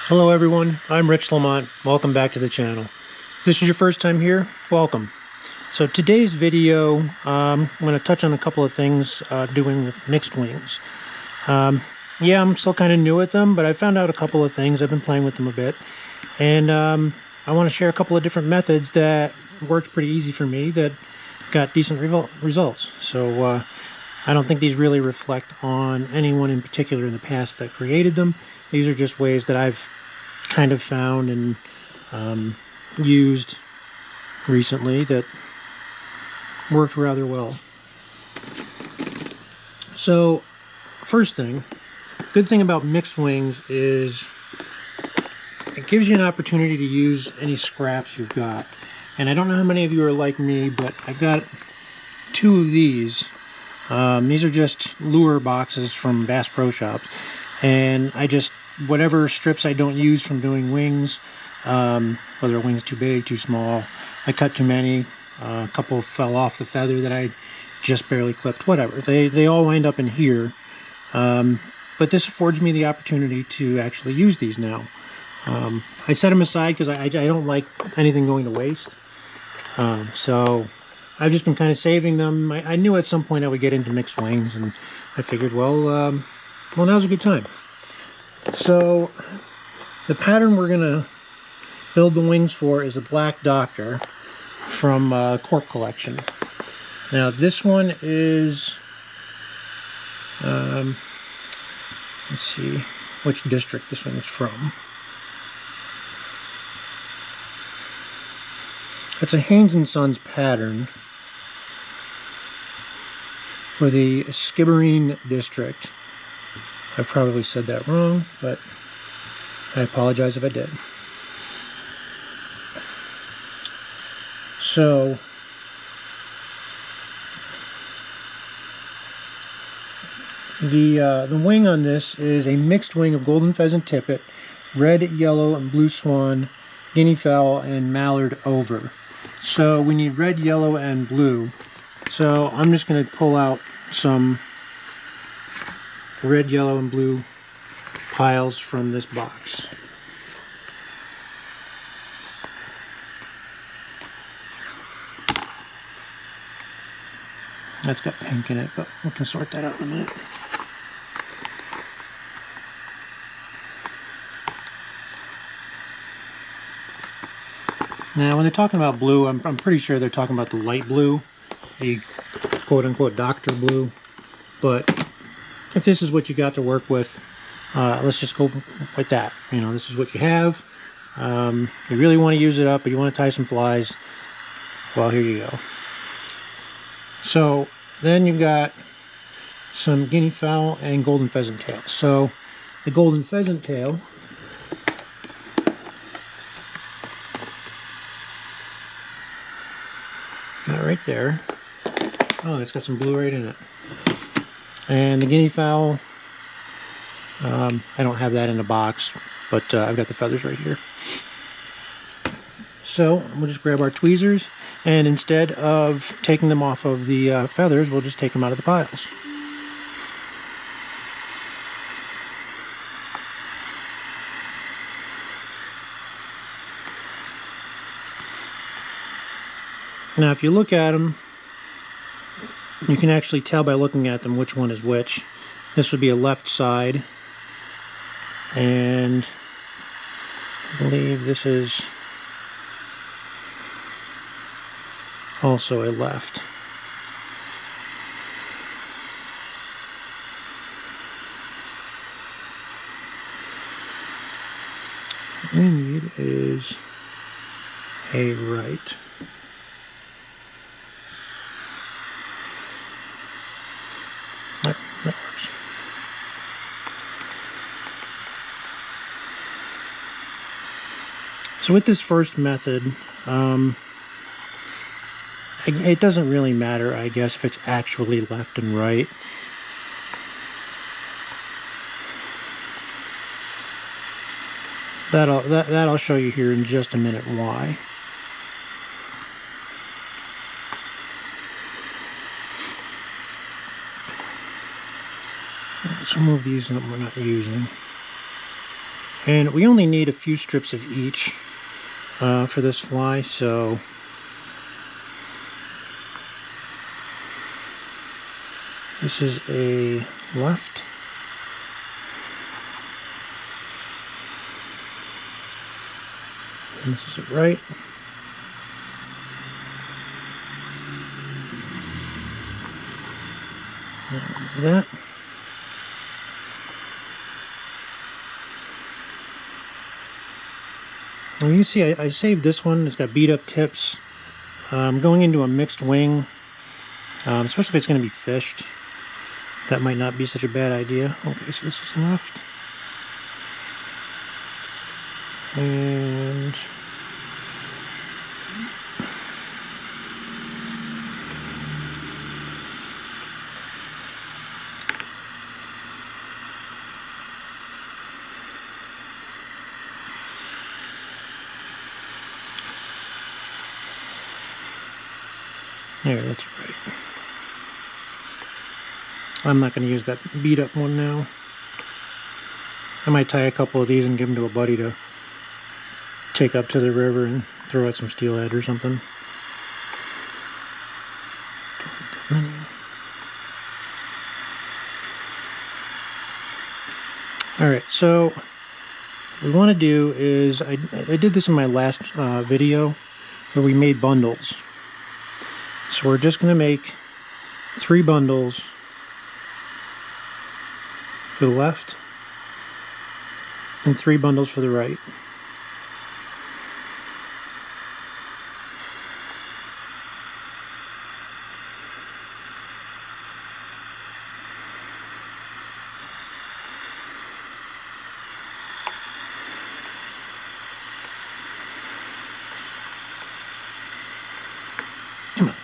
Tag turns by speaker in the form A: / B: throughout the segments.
A: Hello everyone, I'm Rich Lamont. Welcome back to the channel. If this is your first time here, welcome. So today's video, I'm going to touch on a couple of things doing with mixed wings. Yeah, I'm still kind of new at them, but I found out a couple of things. I've been playing with them a bit. And I want to share a couple of different methods that worked pretty easy for me that got decent results. So I don't think these really reflect on anyone in particular in the past that created them. These are just ways that I've kind of found and used recently that worked rather well. So, first thing, good thing about mixed wings is it gives you an opportunity to use any scraps you've got. And I don't know how many of you are like me, but I've got two of these. These are just lure boxes from Bass Pro Shops. And I just, whatever strips I don't use from doing wings, whether a wing's too big, too small, I cut too many, a couple fell off the feather that I just barely clipped, whatever. They all wind up in here. But this affords me the opportunity to actually use these now. I set them aside because I don't like anything going to waste. So I've just been kind of saving them. I knew at some point I would get into mixed wings, and I figured, well, now's a good time. So the pattern we're going to build the wings for is a Black Doctor from Cork Collection. Now this one is, let's see which district this one is from. It's a Haynes & Sons pattern for the Skibbereen district. I probably said that wrong, but I apologize if I did. So, the wing on this is a mixed wing of golden pheasant tippet, red, yellow, and blue swan, guinea fowl, and mallard over. So we need red, yellow, and blue. So I'm just going to pull out some red, yellow, and blue piles from this box. That's got pink in it, but we can sort that out in a minute. Now, when they're talking about blue, I'm pretty sure they're talking about the light blue, the quote-unquote doctor blue. But if this is what you got to work with, let's just go like that. You know, this is what you have. You really want to use it up, but you want to tie some flies. Well, here you go. So then you've got some guinea fowl and golden pheasant tail. So the golden pheasant tail, got it right there. Oh, it's got some blue right in it. And the guinea fowl, I don't have that in a box, but I've got the feathers right here. So we'll just grab our tweezers, and instead of taking them off of the feathers, we'll just take them out of the piles. Now if you look at them, you can actually tell by looking at them which one is which. This would be a left side, and I believe this is also a left. What we need is a right. That works. So with this first method, it doesn't really matter, I guess, if it's actually left and right. That'll show you here in just a minute why. Let's remove these that we're not using. And we only need a few strips of each for this fly, so this is a left. And this is a right. And that. Well, you see, I saved this one. It's got beat up tips. I'm going into a mixed wing, especially if it's going to be fished. That might not be such a bad idea. Okay, so this is left. And there, that's right. I'm not going to use that beat up one now. I might tie a couple of these and give them to a buddy to take up to the river and throw out some steelhead or something. Alright, so what we want to do is, I did this in my last video where we made bundles. So we're just going to make 3 bundles for the left and 3 bundles for the right. Come on.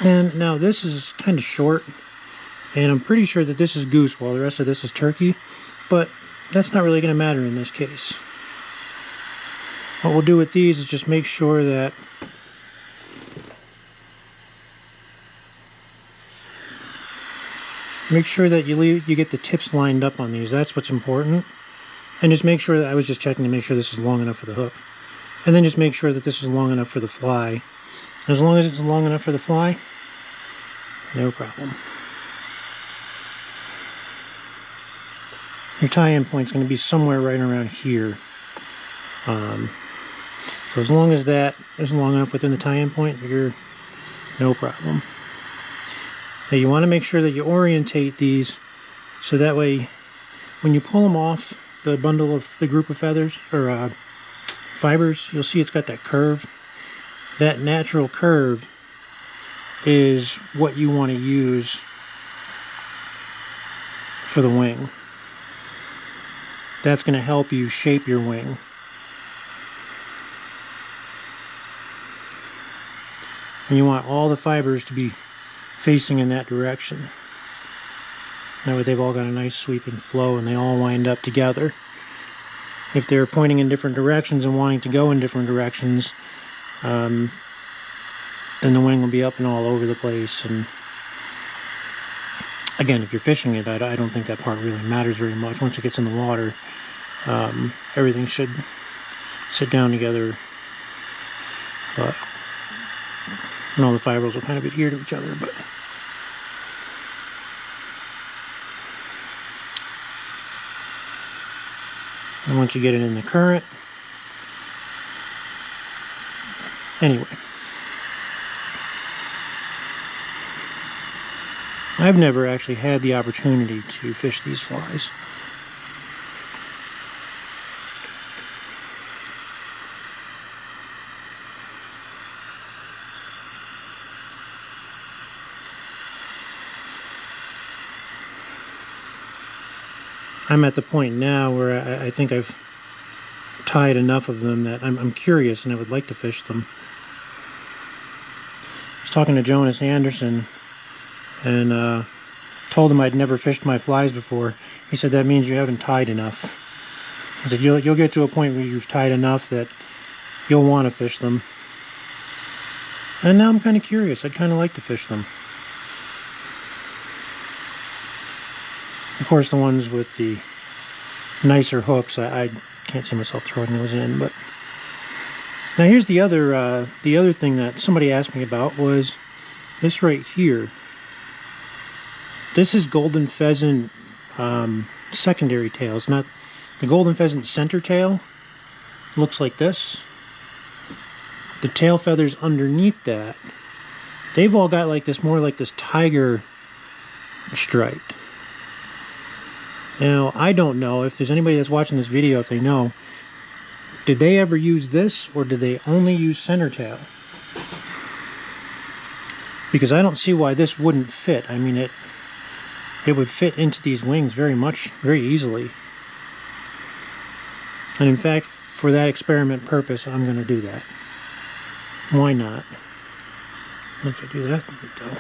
A: And now this is kind of short, and I'm pretty sure that this is goose while the rest of this is turkey, but that's not really going to matter in this case. What we'll do with these is just make sure that you get the tips lined up on these. That's what's important. And just make sure that I was just checking to make sure this is long enough for the hook. And then just make sure that this is long enough for the fly. As long as it's long enough for the fly, no problem. Your tie-in point is going to be somewhere right around here. So as long as that is long enough within the tie-in point, you're no problem. Now you want to make sure that you orientate these so that way when you pull them off the bundle of the group of feathers or fibers, you'll see it's got that curve. That natural curve is what you want to use for the wing. That's going to help you shape your wing. And you want all the fibers to be facing in that direction. That way they've all got a nice sweeping flow and they all wind up together. If they're pointing in different directions and wanting to go in different directions, then the wing will be up and all over the place. And again, if you're fishing it, I don't think that part really matters very much. Once it gets in the water, everything should sit down together. But all the fibers will kind of adhere to each other. But and once you get it in the current, anyway. I've never actually had the opportunity to fish these flies. I'm at the point now where I think I've tied enough of them that I'm curious and I would like to fish them. I was talking to Jonas Anderson and told him I'd never fished my flies before. He said that means you haven't tied enough. He said you'll get to a point where you've tied enough that you'll want to fish them. And now I'm kind of curious. I'd kind of like to fish them. Of course, the ones with the nicer hooks, I can't see myself throwing those in. But now here's the other thing that somebody asked me about was this right here. This is golden pheasant secondary tails, not the golden pheasant center tail. Looks like this. The tail feathers underneath that, they've all got like this, more like this tiger stripe. Now, I don't know if there's anybody that's watching this video, if they know, did they ever use this or did they only use center tail? Because I don't see why this wouldn't fit. I mean, it would fit into these wings very easily. And in fact, for that experiment purpose, I'm going to do that. Why not? Once I do that, there we go.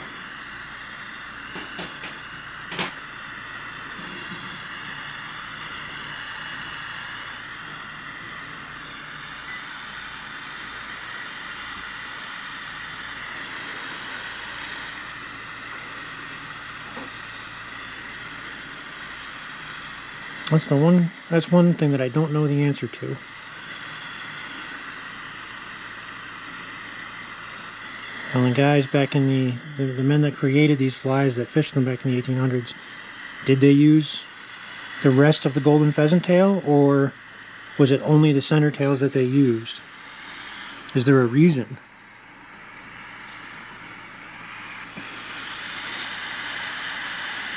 A: That's one thing that I don't know the answer to. Well, the guys back in the men that created these flies, that fished them back in the 1800s, did they use the rest of the golden pheasant tail, or was it only the center tails that they used? Is there a reason?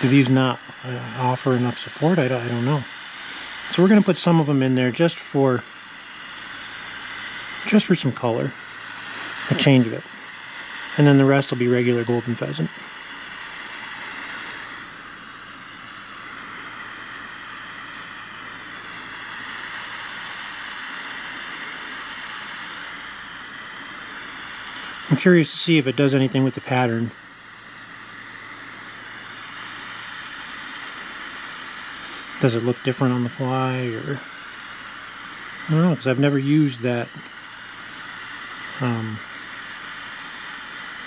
A: Do these not offer enough support? I don't know. So we're going to put some of them in there just for some color, a change of it. And then the rest will be regular golden pheasant. I'm curious to see if it does anything with the pattern. Does it look different on the fly, or I don't know, because I've never used that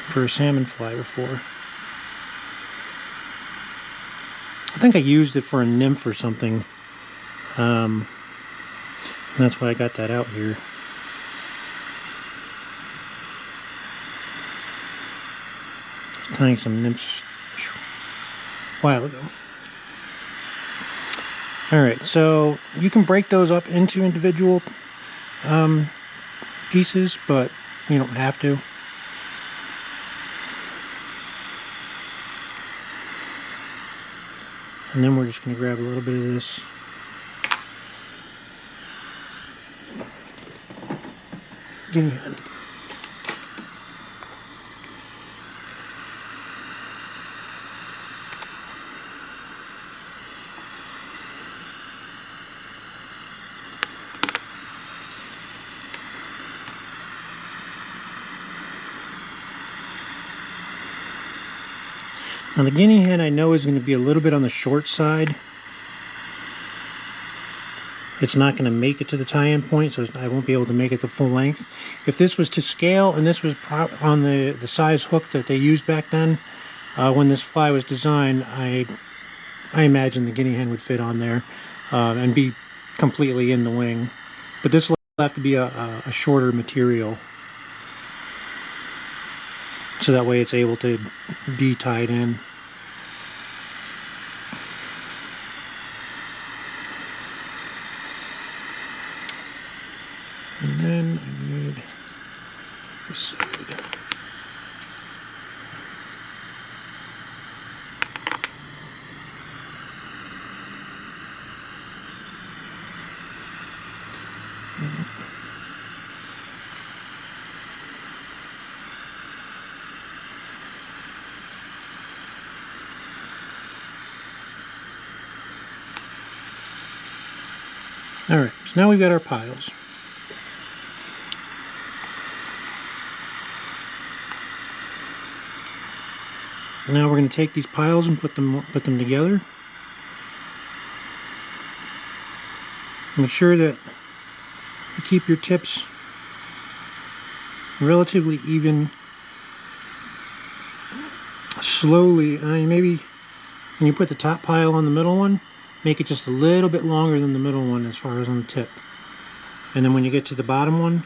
A: for a salmon fly before. I think I used it for a nymph or something, and that's why I got that out here. Tying some nymphs a while ago. Alright, so you can break those up into individual pieces, but you don't have to. And then we're just going to grab a little bit of this guinea hen. Now the guinea hen I know is going to be a little bit on the short side. It's not going to make it to the tie-in point, so I won't be able to make it the full length. If this was to scale and this was on the size hook that they used back then, when this fly was designed, I imagine the guinea hen would fit on there and be completely in the wing. But this will have to be a shorter material, so that way it's able to be tied in. And then I need this side. Alright, so now we've got our piles. Now we're going to take these piles and put them together. Make sure that you keep your tips relatively even. Slowly, maybe when you put the top pile on the middle one, make it just a little bit longer than the middle one as far as on the tip. And then when you get to the bottom one,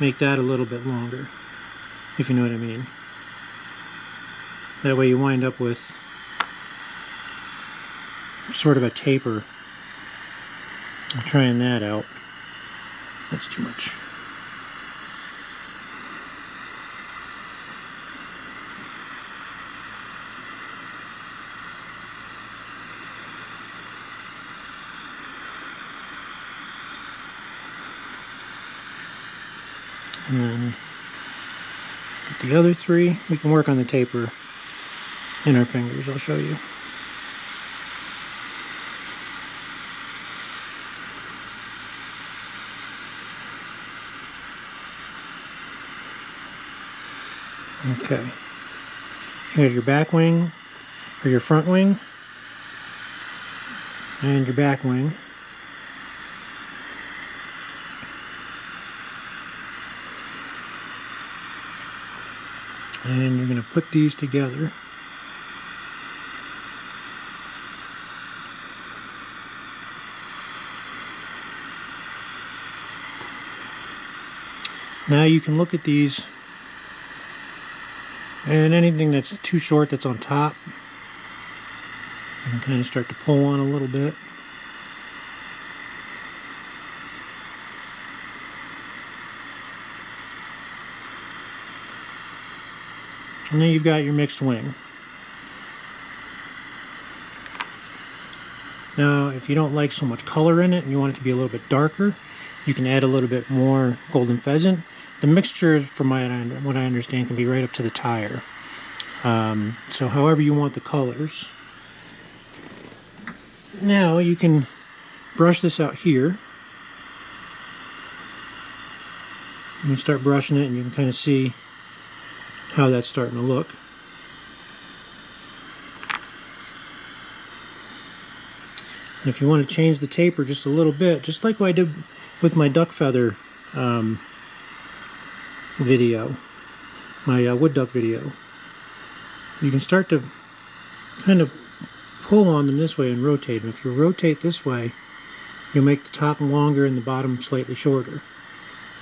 A: make that a little bit longer, if you know what I mean. That way you wind up with sort of a taper. I'm trying that out. That's too much. And then get the other three. We can work on the taper in our fingers, I'll show you. Okay. You got your back wing, or your front wing, and your back wing. And you're going to put these together. Now you can look at these, and anything that's too short that's on top, you can kind of start to pull on a little bit. And then you've got your mixed wing. Now, if you don't like so much color in it and you want it to be a little bit darker, you can add a little bit more golden pheasant. The mixture, from what I understand, can be right up to the tire. So however you want the colors. Now you can brush this out here. You can start brushing it and you can kind of see how that's starting to look. And if you want to change the taper just a little bit, just like what I did with my duck feather video, my wood duck video, you can start to kind of pull on them this way and rotate them. If you rotate this way, you'll make the top longer and the bottom slightly shorter.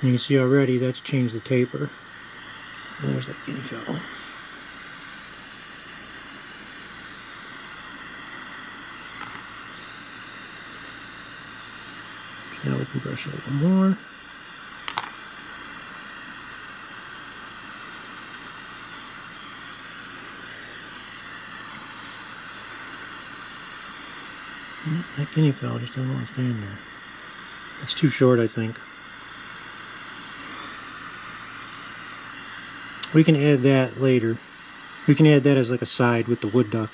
A: And you can see already that's changed the taper. And there's that guinea fowl. So now we can brush a little more. That guinea fowl just doesn't want to stand there. It's too short, I think. We can add that later. We can add that as like a side with the wood duck.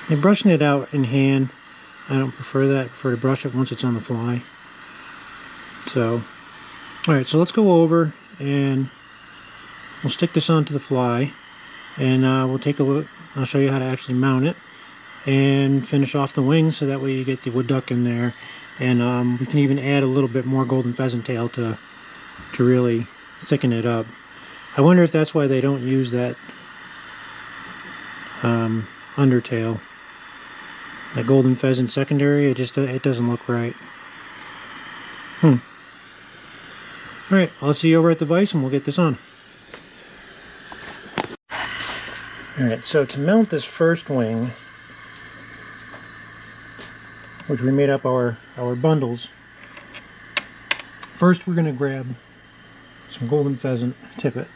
A: And brushing it out in hand, I don't prefer that. I prefer to brush it once it's on the fly. So, alright, so let's go over and we'll stick this onto the fly. And we'll take a look. I'll show you how to actually mount it and finish off the wings, so that way you get the wood duck in there. And we can even add a little bit more golden pheasant tail to really thicken it up. I wonder if that's why they don't use that undertail, that golden pheasant secondary. It doesn't look right. All right, I'll see you over at the vise and we'll get this on. Alright, so to mount this first wing, which we made up our bundles, first we're going to grab some golden pheasant tippet.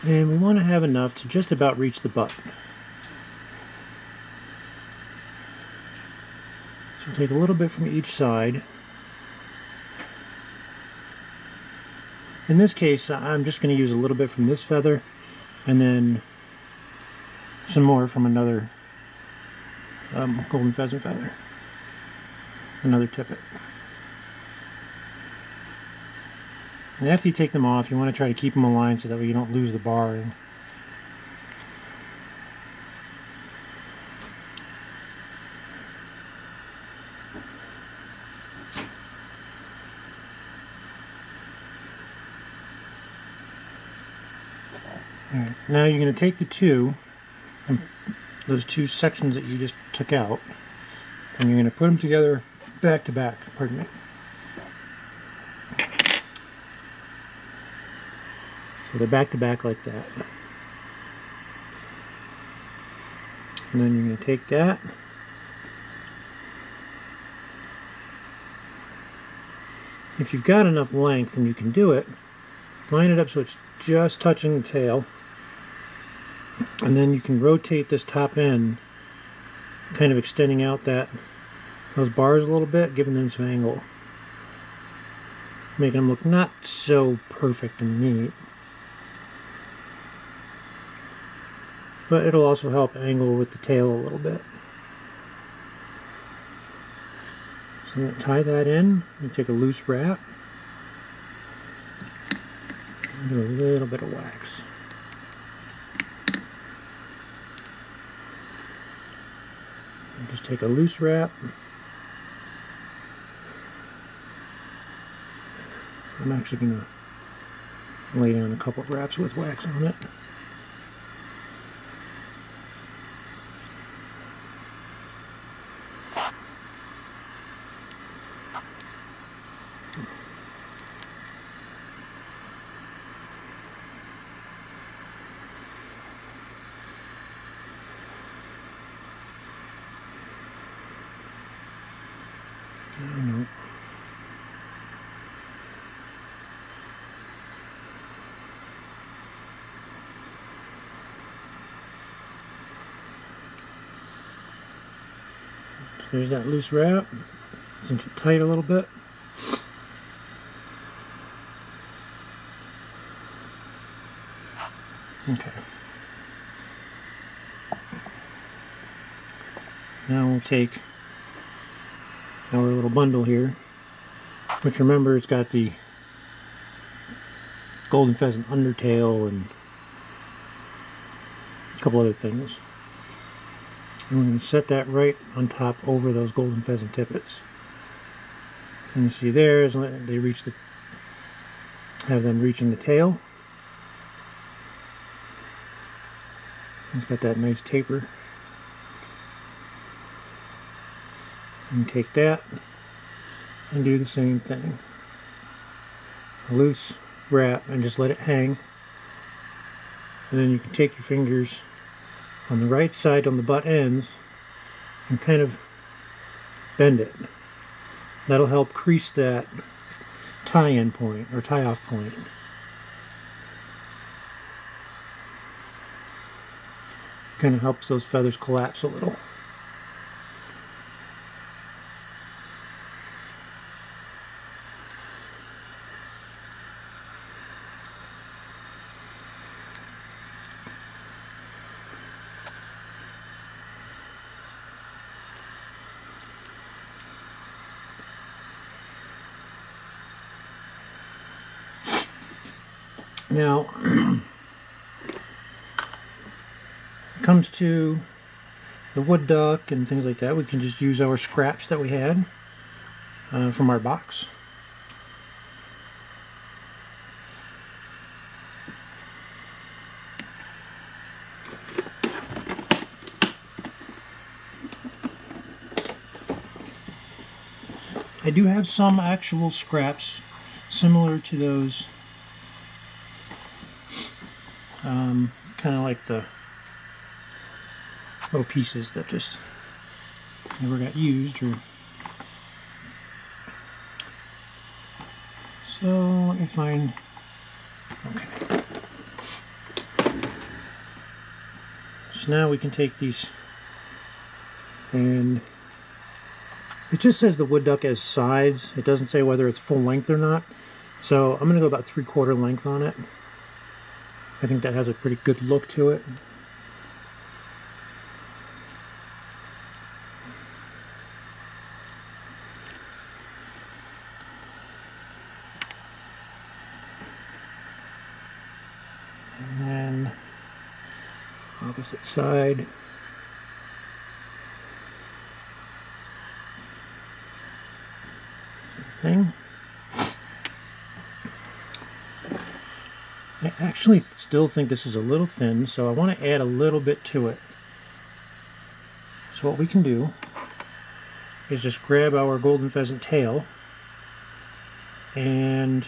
A: And we want to have enough to just about reach the butt. So take a little bit from each side. In this case, I'm just going to use a little bit from this feather and then some more from another golden pheasant feather, another tippet. And after you take them off, you want to try to keep them aligned so that way you don't lose the bar. Alright, now you're going to take those two sections that you just took out, and you're going to put them together back to back, pardon me. So they're back to back like that. And then you're going to take that, if you've got enough length and you can do it, line it up so it's just touching the tail, and then you can rotate this top end, kind of extending out those bars a little bit, giving them some angle, making them look not so perfect and neat, but it'll also help angle with the tail a little bit. So I'm going to tie that in and take a loose wrap and do a little bit of wax. And just take a loose wrap. I'm actually going to lay down a couple of wraps with wax on it. There's that loose wrap. Cinch it tight a little bit. Okay. Now we'll take our little bundle here, which remember it's got the golden pheasant undertail and a couple other things. And we're going to set that right on top over those golden pheasant tippets. And you see there, they have them reaching the tail. It's got that nice taper. And take that and do the same thing. A loose wrap and just let it hang. And then you can take your fingers on the right side on the butt ends and kind of bend it. That'll help crease that tie-in point or tie-off point. Kind of helps those feathers collapse a little. Now, when it comes to the wood duck and things like that, we can just use our scraps that we had from our box. I do have some actual scraps similar to those, kind of like the little pieces that just never got used. So let me find, okay. So now we can take these, and it just says the wood duck has sides. It doesn't say whether it's full length or not. So I'm going to go about 3/4 length on it. I think that has a pretty good look to it. And then opposite side. Same thing. I actually still think this is a little thin, so I want to add a little bit to it. So what we can do is just grab our golden pheasant tail and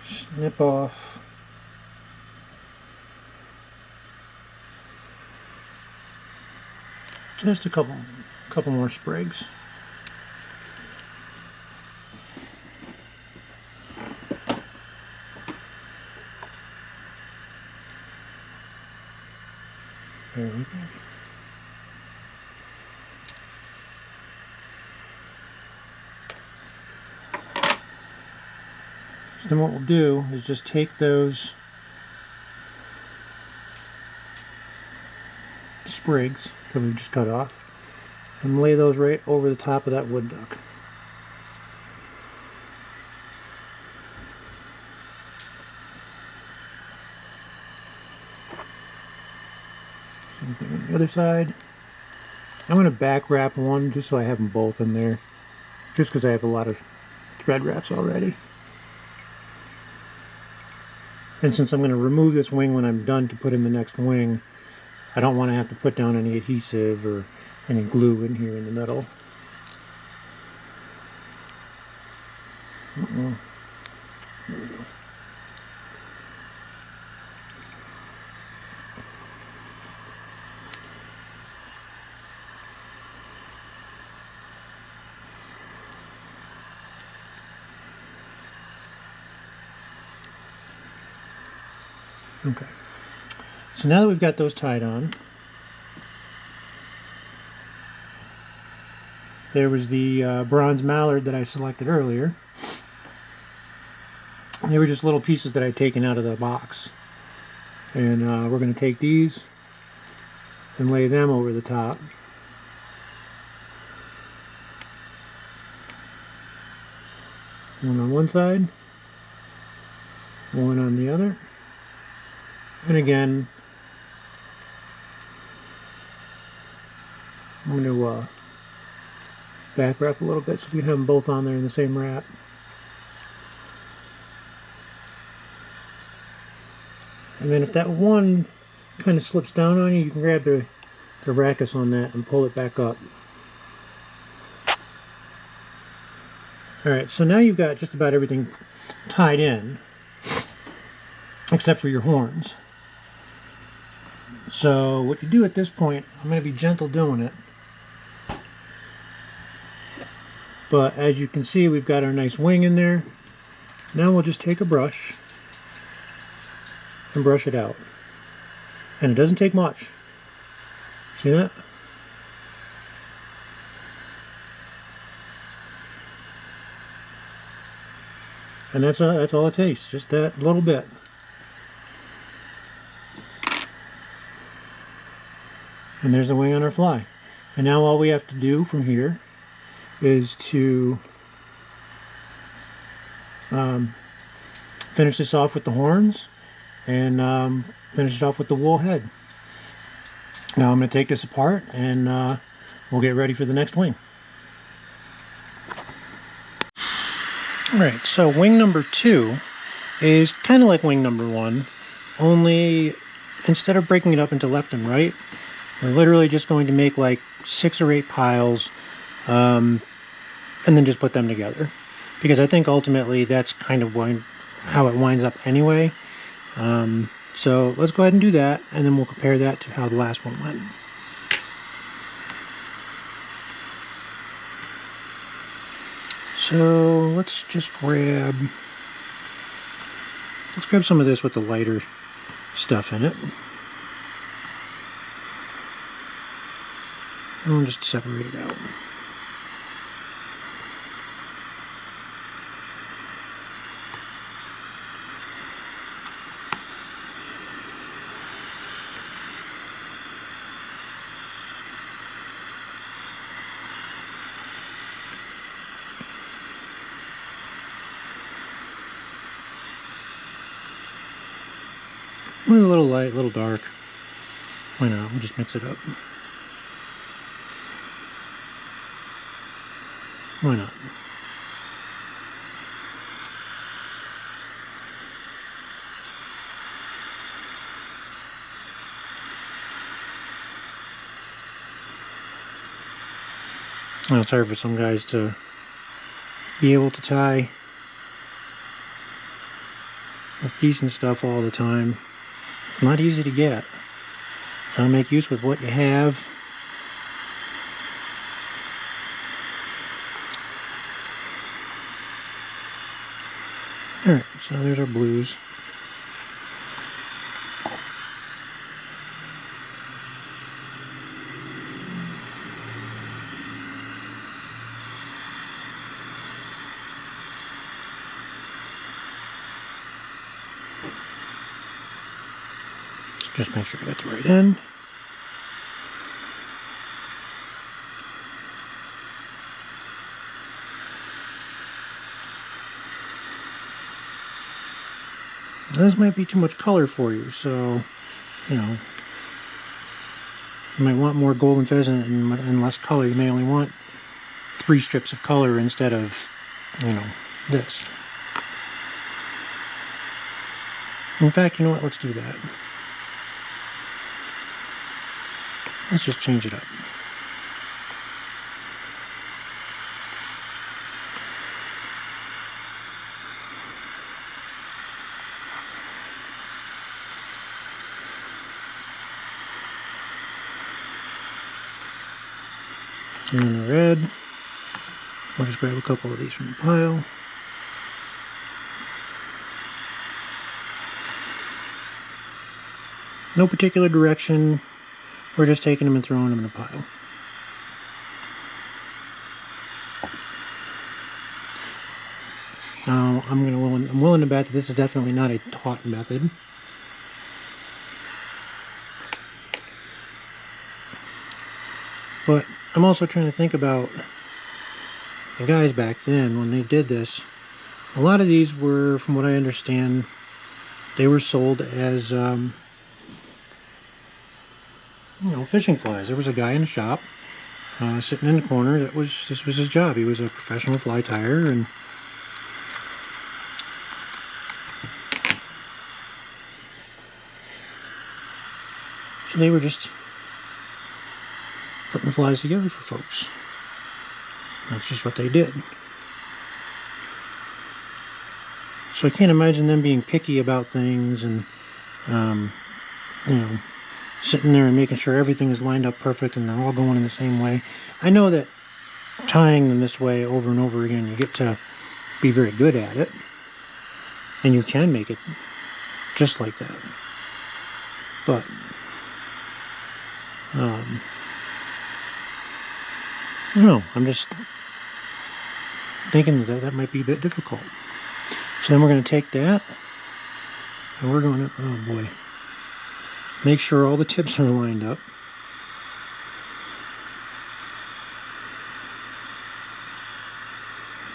A: snip off just a couple more sprigs. There we go. So then what we'll do is just take those sprigs that we just cut off and lay those right over the top of that wood duck. Same thing on the other side. I'm going to back wrap one just so I have them both in there, just because I have a lot of thread wraps already. And since I'm going to remove this wing when I'm done to put in the next wing, I don't want to have to put down any adhesive or any glue in here in the middle. There we go. Okay, so now that we've got those tied on, there was the bronze mallard that I selected earlier. They were just little pieces that I'd taken out of the box. And we're going to take these and lay them over the top. One on one side, one on the other. And again, I'm going to back wrap a little bit so we can have them both on there in the same wrap. And then if that one kind of slips down on you, you can grab the rackus on that and pull it back up. Alright, so now you've got just about everything tied in, except for your horns. So what you do at this point, I'm going to be gentle doing it, but as you can see, we've got our nice wing in there. Now we'll just take a brush and brush it out. And it doesn't take much. See that? And that's all it takes, just that little bit. And there's the wing on our fly. And now all we have to do from here is to finish this off with the horns and finish it off with the wool head. Now I'm going to take this apart and we'll get ready for the next wing. Alright, so wing number 2 is kind of like wing number 1, only instead of breaking it up into left and right, we're literally just going to make like 6 or 8 piles and then just put them together. Because I think ultimately that's kind of how it winds up anyway. So let's go ahead and do that, and then we'll compare that to how the last one went. So let's grab some of this with the lighter stuff in it. And we'll just separate it out. A little light, a little dark. Why not? We'll just mix it up. Why not? Well, it's hard for some guys to be able to tie with decent stuff all the time. Not easy to get. Try to make use with what you have. Alright, so there's our blues. Just make sure I got the right end. This might be too much color for you, so, you know, you might want more golden pheasant and less color. You may only want 3 strips of color instead of, you know, this. In fact, you know what, let's do that. Let's just change it up. And then the red, we'll just grab a couple of these from the pile. No particular direction, we're just taking them and throwing them in a pile. Now, I'm willing to bet that this is definitely not a taught method. But I'm also trying to think about the guys back then when they did this. A lot of these were, from what I understand, they were sold as, you know, fishing flies. There was a guy in the shop sitting in the corner. This was his job. He was a professional fly tyer, and so they were just putting flies together for folks. That's just what they did. So I can't imagine them being picky about things and, you know, sitting there and making sure everything is lined up perfect and they're all going in the same way. I know that tying them this way over and over again, you get to be very good at it. And you can make it just like that. But, I don't know, I'm just thinking that might be a bit difficult. So then we're going to take that, and we're going to, oh boy, make sure all the tips are lined up.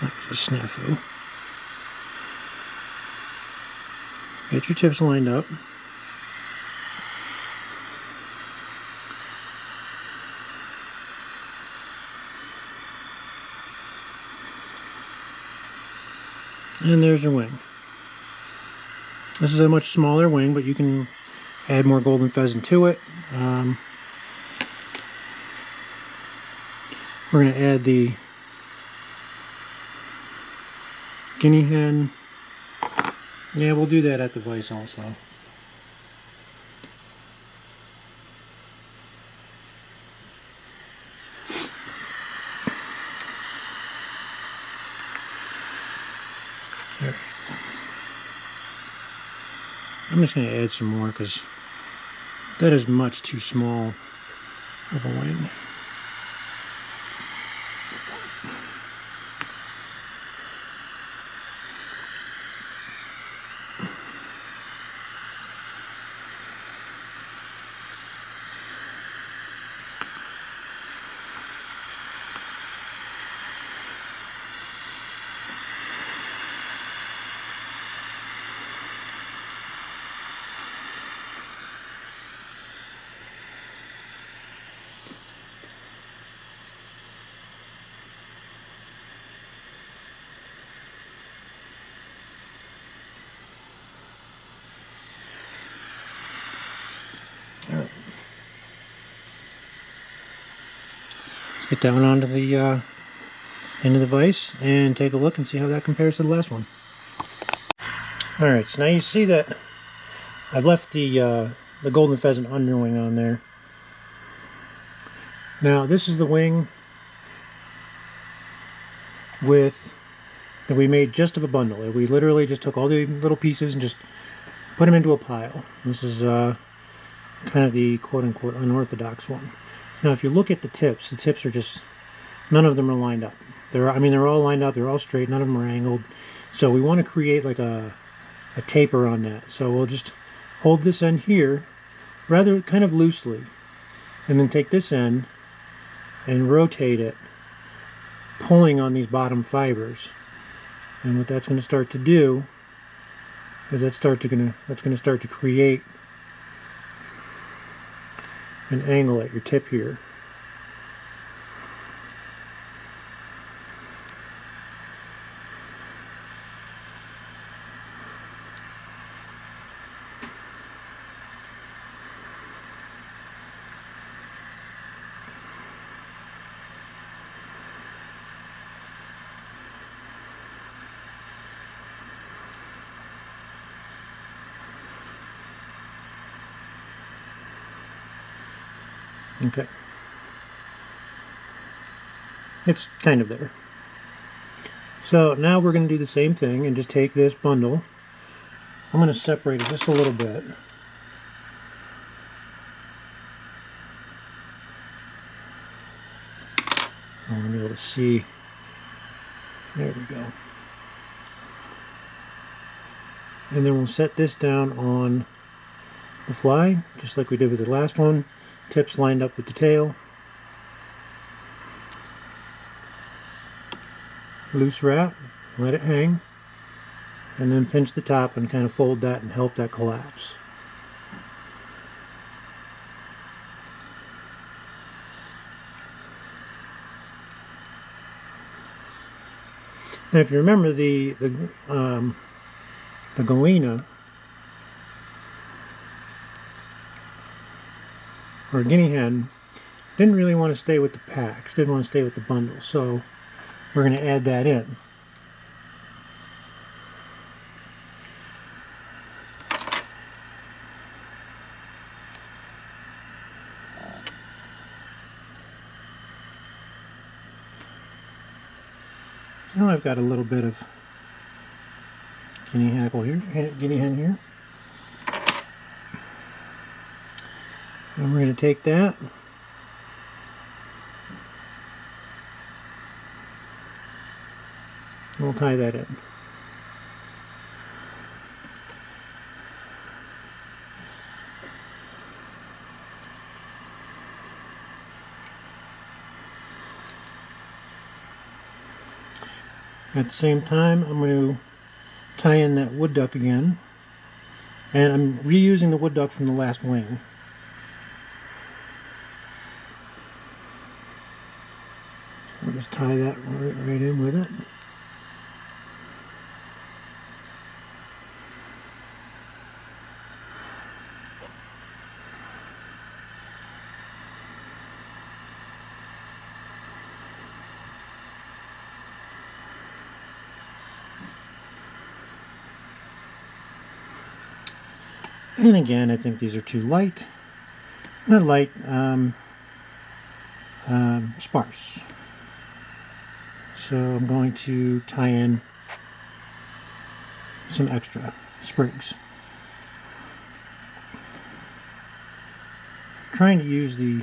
A: That was a snafu. Get your tips lined up. And there's your wing. This is a much smaller wing, but you can add more golden pheasant to it. We're going to add the guinea hen. Yeah, we'll do that at the vise also. There. I'm just going to add some more because that is much too small of a wing. get that one onto the end of the vise and take a look and see how that compares to the last one. Alright, so now you see that I've left the golden pheasant underwing on there. Now this is the wing that we made just of a bundle. We literally just took all the little pieces and just put them into a pile. This is kind of the quote-unquote unorthodox one. Now if you look at the tips are just, none of them are lined up. They're all lined up, they're all straight, none of them are angled. So we want to create like a taper on that. So we'll just hold this end here rather kind of loosely, and then take this end and rotate it, pulling on these bottom fibers. And what that's going to start to do is that's going to start to create an angle at your tip here. Okay, it's kind of there. So now we're going to do the same thing and just take this bundle. I'm going to separate it just a little bit. I want to be able to see. There we go. And then we'll set this down on the fly, just like we did with the last one. Tips lined up with the tail. Loose wrap, let it hang, and then pinch the top and kind of fold that and help that collapse. Now if you remember the gallina, or guinea hen, didn't really want to stay with the packs, didn't want to stay with the bundle, so we're going to add that in. Now I've got a little bit of guinea hen here. And we're going to take that and we'll tie that in. At the same time, I'm going to tie in that wood duck again, and I'm reusing the wood duck from the last wing. I'll just tie that right in with it. And again, I think these are too light. Not light, sparse. So I'm going to tie in some extra sprigs. I'm trying to use the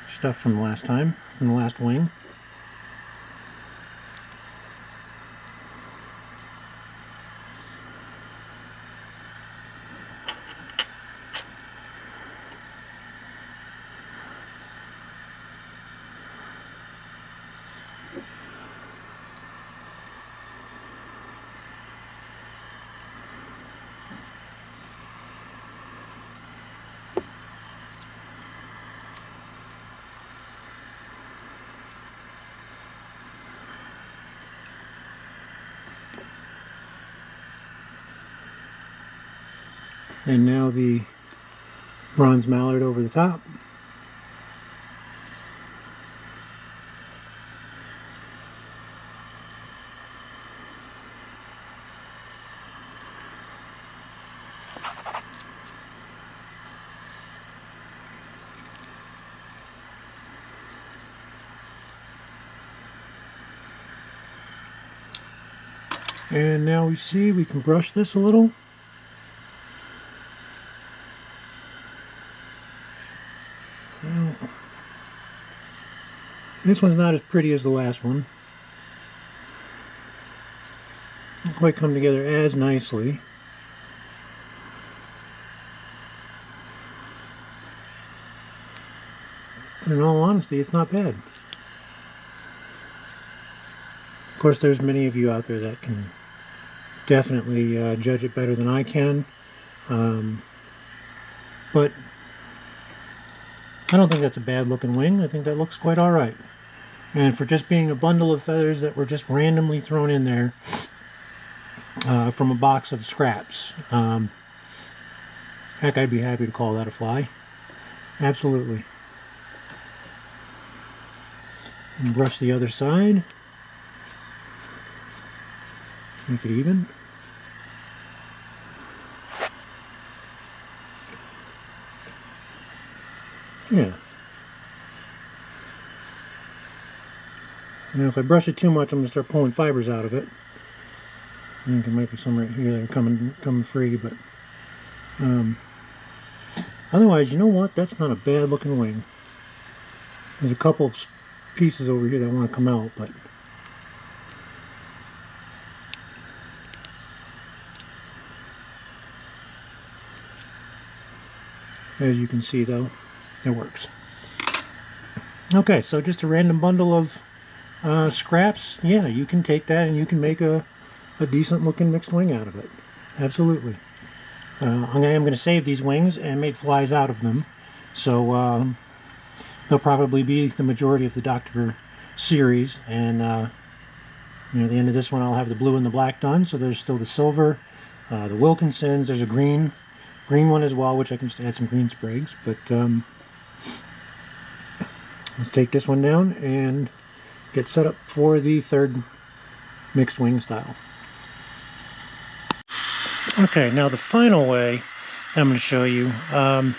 A: stuff from the last time, from the last wing. And now the bronze mallard over the top. And now we see we can brush this a little. Well, this one's not as pretty as the last one. Didn't quite come together as nicely. But in all honesty, it's not bad. Of course, there's many of you out there that can definitely judge it better than I can. But I don't think that's a bad looking wing. I think that looks quite alright. And for just being a bundle of feathers that were just randomly thrown in there from a box of scraps, heck, I'd be happy to call that a fly. Absolutely. And brush the other side. Make it even. Yeah. Now if I brush it too much, I'm going to start pulling fibers out of it. I think there might be some right here that are coming free, but otherwise, you know what? That's not a bad looking wing. There's a couple of pieces over here that want to come out, but as you can see, though, it works. Okay, so just a random bundle of scraps. Yeah, you can take that and you can make a decent looking mixed wing out of it. Absolutely. I am going to save these wings and make flies out of them. So they'll probably be the majority of the Dr. series. And you know, at the end of this one, I'll have the blue and the black done. So there's still the silver, the Wilkinsons. There's a green one as well, which I can just add some green sprigs. But let's take this one down and get set up for the third mixed wing style. Okay, now the final way that I'm going to show you, we're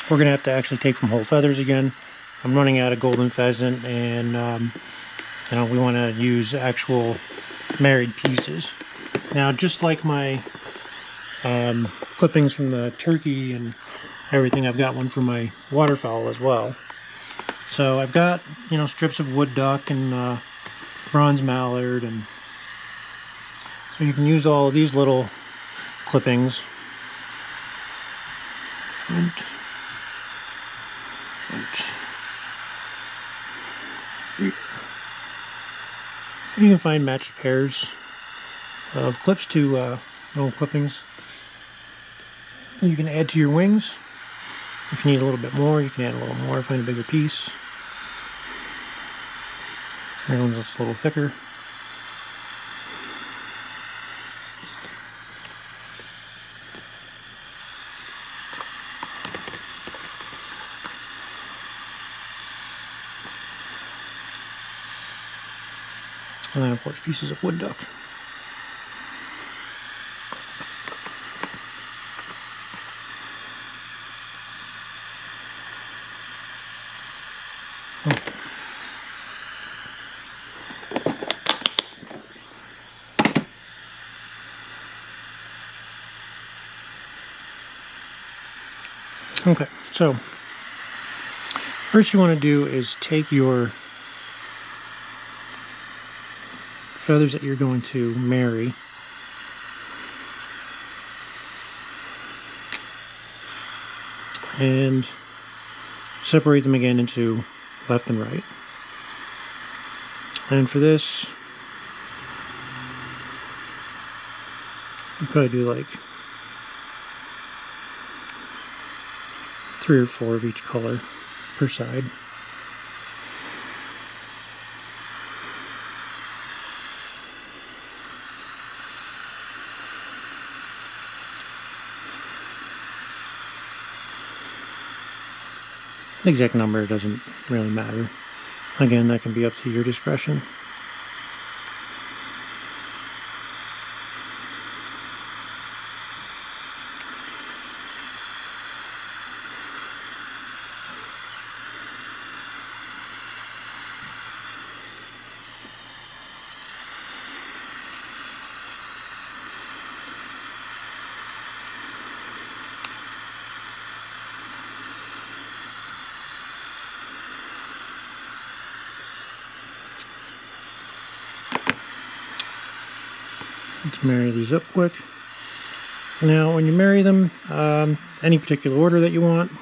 A: going to have to actually take from whole feathers again. I'm running out of golden pheasant, and you know, we want to use actual married pieces. Now, just like my clippings from the turkey and everything, I've got one for my waterfowl as well. So I've got, you know, strips of wood duck and bronze mallard, and so you can use all of these little clippings. And you can find matched pairs of clips to little clippings. You can add to your wings. If you need a little bit more, you can add a little more, find a bigger piece. Here one's a little thicker. And then, of course, pieces of wood duck. Okay, so first you want to do is take your feathers that you're going to marry and separate them again into left and right. And for this, you probably do like 3 or 4 of each color per side. The exact number doesn't really matter. Again, that can be up to your discretion. Let's marry these up quick. Now, when you marry them, any particular order that you want.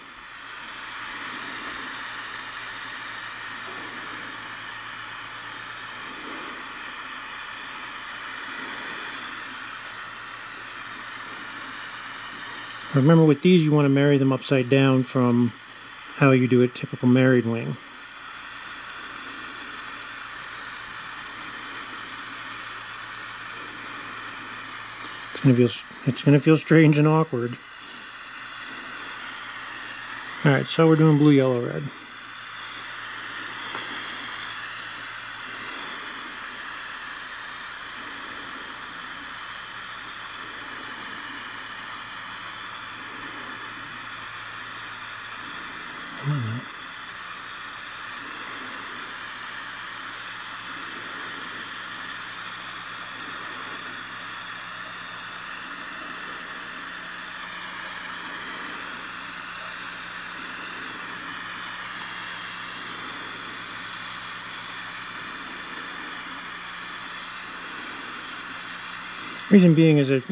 A: Remember, with these, you want to marry them upside down from how you do a typical married wing. It's gonna feel strange and awkward. All right, so we're doing blue, yellow, red. Reason being is that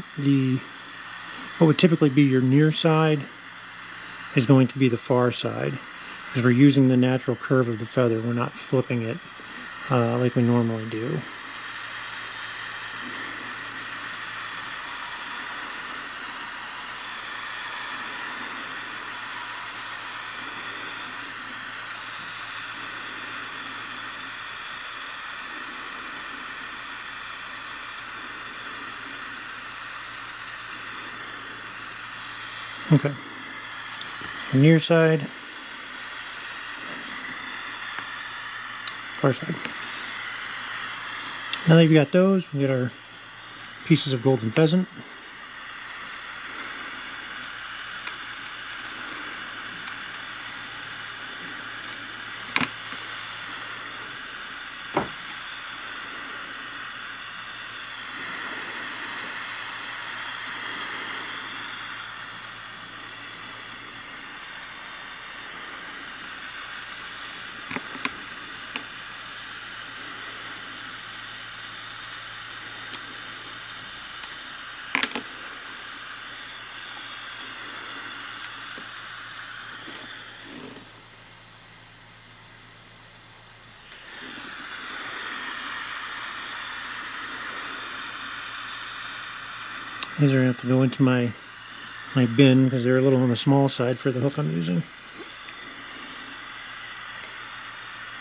A: what would typically be your near side is going to be the far side, because we're using the natural curve of the feather. We're not flipping it like we normally do. Okay, so near side, far side. Now that you've got those, we get our pieces of golden pheasant. These are going to have to go into my bin because they're a little on the small side for the hook I'm using.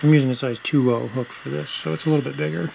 A: I'm using a size 2.0 hook for this, so it's a little bit bigger.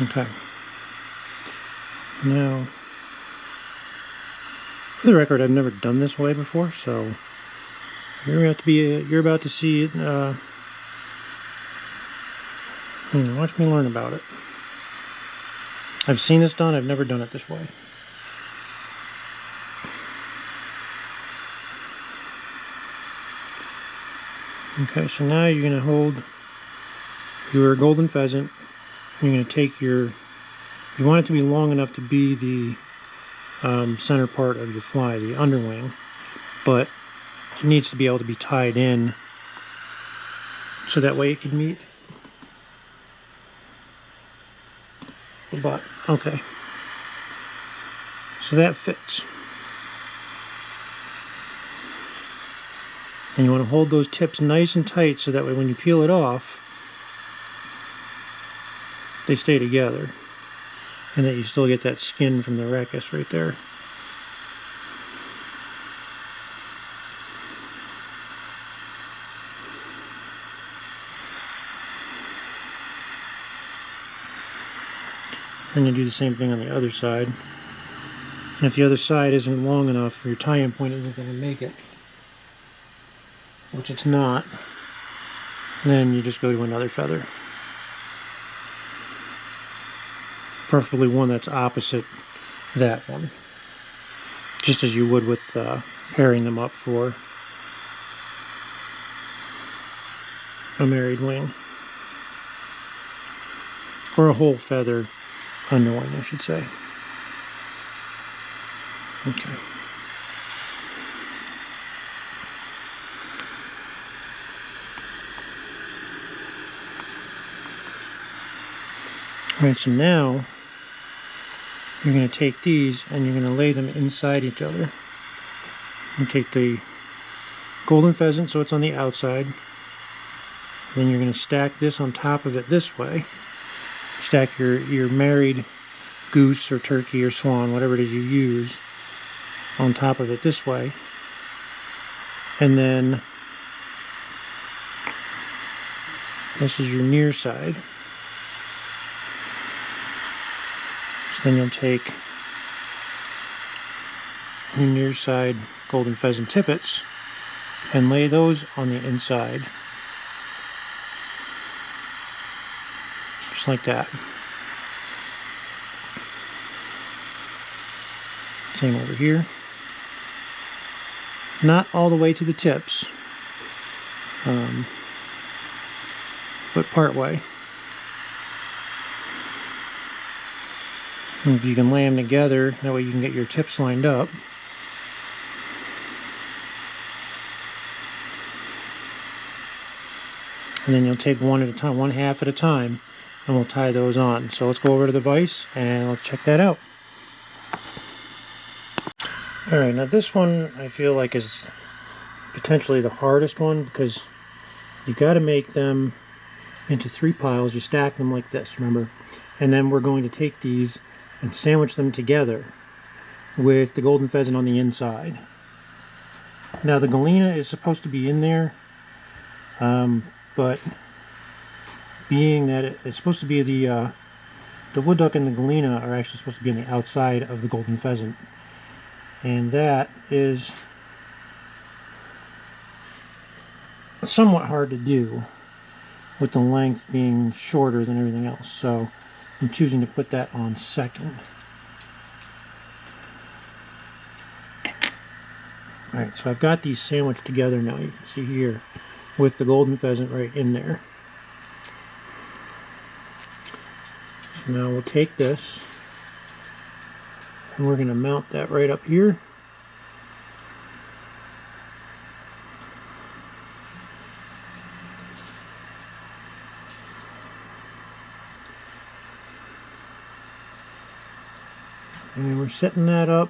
A: Okay. Now, for the record, I've never done this way before, so you're about to see it. Watch me learn about it. I've seen this done. I've never done it this way. Okay, so now you're going to hold your golden pheasant. You're going to take you want it to be long enough to be the center part of your fly, the underwing, but it needs to be able to be tied in so that way it can meet the butt. Okay, so that fits. And you want to hold those tips nice and tight so that way when you peel it off, they stay together, and that you still get that skin from the rachis right there. Then you do the same thing on the other side. And if the other side isn't long enough, your tie-in point isn't going to make it. which it's not, then you just go to another feather. Preferably one that's opposite that one, just as you would with pairing them up for a married wing, or a whole feather underwing, I should say. Okay. Alright, so now you're going to take these and you're going to lay them inside each other. You take the golden pheasant so it's on the outside. Then you're going to stack this on top of it this way. Stack your married goose or turkey or swan, whatever it is you use, on top of it this way. And then this is your near side. So then you'll take your near side golden pheasant tippets and lay those on the inside. Just like that. Same over here. Not all the way to the tips, but part way. And if you can lay them together, that way you can get your tips lined up. And then you'll take one at a time, one half at a time, and we'll tie those on. So let's go over to the vise and let's check that out. Alright, now this one I feel like is potentially the hardest one, because you've got to make them into 3 piles. You stack them like this, remember? And then we're going to take these and sandwich them together with the golden pheasant on the inside. Now the galena is supposed to be in there, but being that it's supposed to be the wood duck and the galena are actually supposed to be on the outside of the golden pheasant. And that is somewhat hard to do with the length being shorter than everything else. So I'm choosing to put that on second. Alright, so I've got these sandwiched together now, you can see here, with the golden pheasant right in there. So now we'll take this and we're going to mount that right up here. And we're setting that up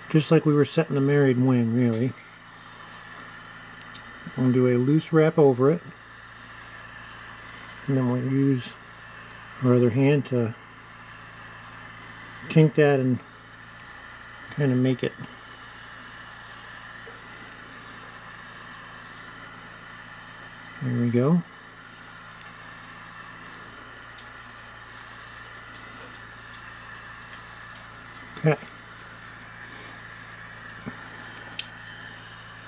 A: just like we were setting the married wing, really. I'm going to do a loose wrap over it. And then we'll use our other hand to kink that and kind of make it there we go. Okay,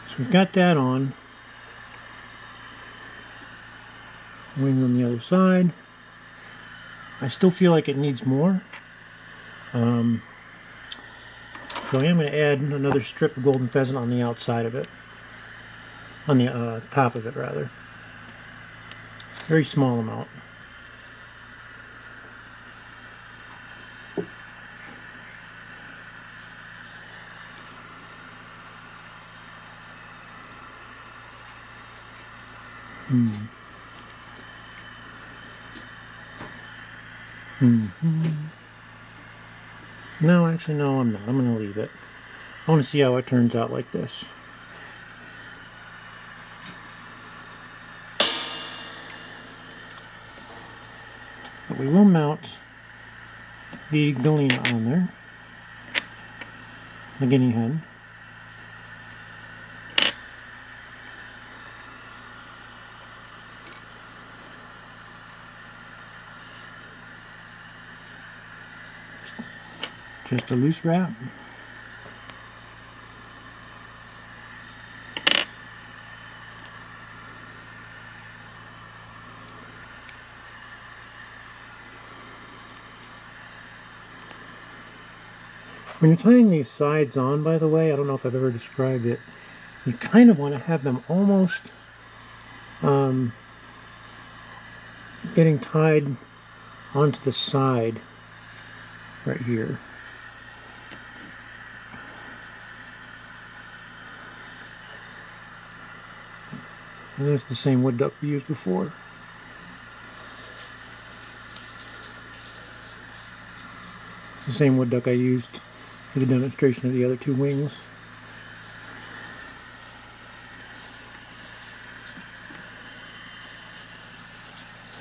A: so we've got that on. Wing on the other side. I still feel like it needs more. So I am going to add another strip of golden pheasant on the outside of it. On the top of it, rather. Very small amount. No, actually, no, I'm not. I'm going to leave it. I want to see how it turns out like this. But we will mount the galena on there, the guinea hen. Just a loose wrap. When you're tying these sides on, by the way, I don't know if I've ever described it, you kind of want to have them almost getting tied onto the side right here. And that's the same wood duck we used before. The same wood duck I used for the demonstration of the other two wings.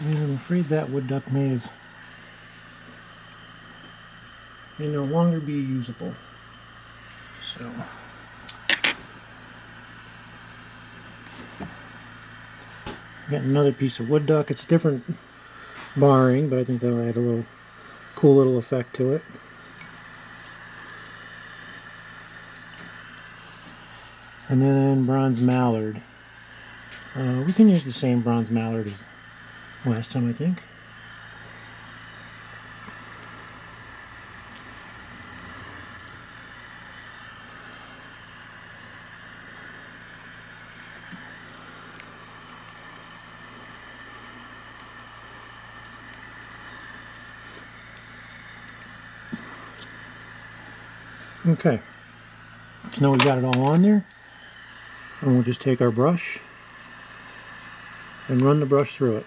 A: And I'm afraid that wood duck may no longer be usable. So got another piece of wood duck. It's different barring, but I think that'll add a cool little effect to it. And then bronze mallard. We can use the same bronze mallard as last time, I think. Okay, so now we've got it all on there, and we'll just take our brush and run the brush through it.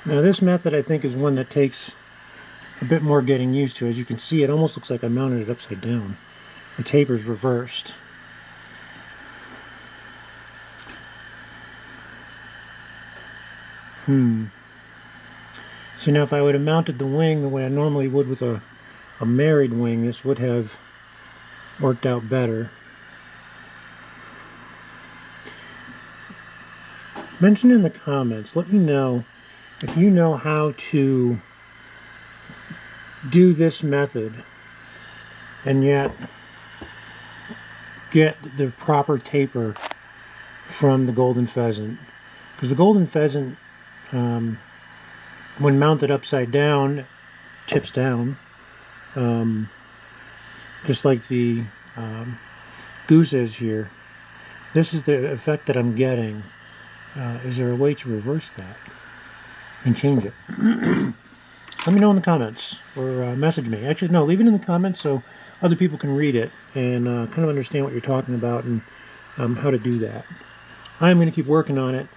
A: Now this method I think is one that takes a bit more getting used to. As you can see, it almost looks like I mounted it upside down. The taper's reversed. So now if I would have mounted the wing the way I normally would with a married wing, this would have worked out better. Mention in the comments, let me know if you know how to do this method and yet get the proper taper from the golden pheasant. Because the golden pheasant, when mounted upside down, tips down, just like the goose is here. This is the effect that I'm getting. Is there a way to reverse that and change it? Let me know in the comments, or message me. Actually, no, leave it in the comments so other people can read it and kind of understand what you're talking about and how to do that. I'm going to keep working on it,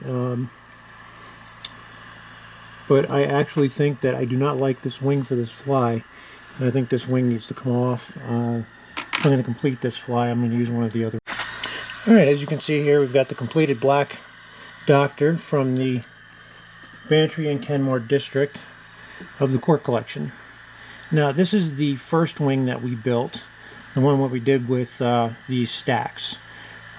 A: but I actually think that I do not like this wing for this fly. And I think this wing needs to come off. I'm going to complete this fly. I'm going to use one of the other. Alright, as you can see here, we've got the completed black doctor from the Bantry and Kenmore district of the Court collection. Now this is the first wing that we built, the one what we did with these stacks.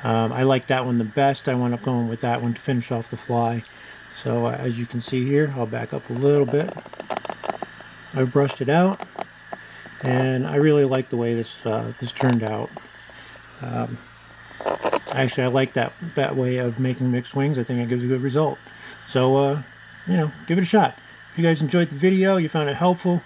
A: I like that one the best. I wound up going with that one to finish off the fly. So as you can see here, I'll back up a little bit. I've brushed it out, and I really like the way this turned out. Actually, I like that way of making mixed wings. I think it gives a good result. So you know, give it a shot. If you guys enjoyed the video, you found it helpful,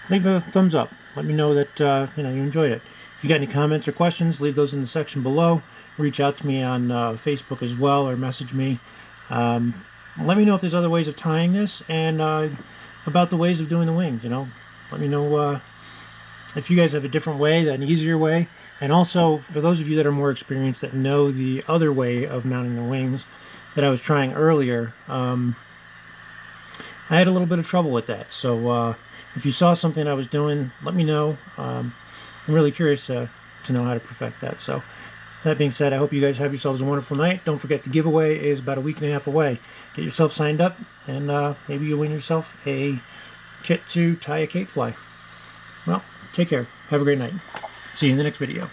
A: leave a thumbs up. Let me know that you know, you enjoyed it. If you got any comments or questions, leave those in the section below. Reach out to me on Facebook as well, or message me. Let me know if there's other ways of tying this, and about the ways of doing the wings. You know, let me know if you guys have a different way, an easier way. And also, for those of you that are more experienced, that know the other way of mounting the wings that I was trying earlier, I had a little bit of trouble with that. So if you saw something I was doing, let me know. I'm really curious to know how to perfect that. So that being said, I hope you guys have yourselves a wonderful night. Don't forget, the giveaway is about a week and a half away. Get yourself signed up, and maybe you'll win yourself a kit to tie a cake fly. Well, take care. Have a great night. See you in the next video.